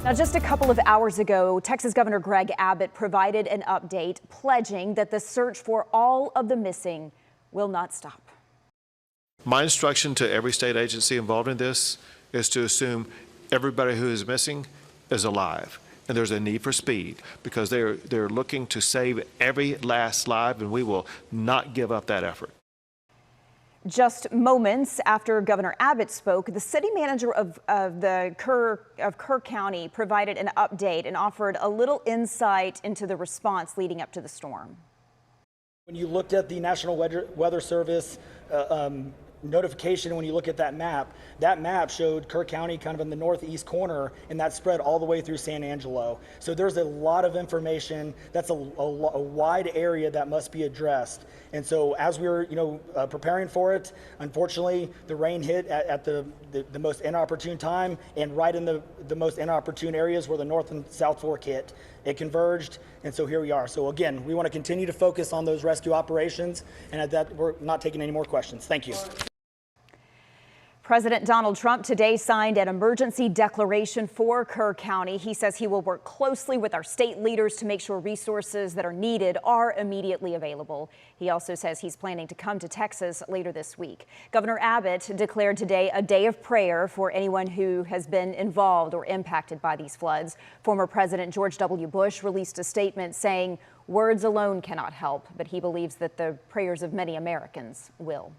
Now, just a couple of hours ago, Texas Governor Greg Abbott provided an update pledging that the search for all of the missing will not stop. My instruction to every state agency involved in this is to assume everybody who is missing is alive. And there's a need for speed because they're looking to save every last life, and we will not give up that effort. Just moments after Governor Abbott spoke, the city manager of Kerr County provided an update and offered a little insight into the response leading up to the storm. When you looked at the National Weather Service notification, when you look at that map showed Kerr County kind of in the northeast corner, and that spread all the way through San Angelo. So there's a lot of information. That's a wide area that must be addressed. And so as we were, preparing for it, unfortunately, the rain hit at the most inopportune time, and right in the most inopportune areas where the North and South Fork hit. It converged, and so here we are. So again, we want to continue to focus on those rescue operations, and at that, we're not taking any more questions. Thank you. President Donald Trump today signed an emergency declaration for Kerr County. He says he will work closely with our state leaders to make sure resources that are needed are immediately available. He also says he's planning to come to Texas later this week. Governor Abbott declared today a day of prayer for anyone who has been involved or impacted by these floods. Former President George W. Bush released a statement saying words alone cannot help, but he believes that the prayers of many Americans will.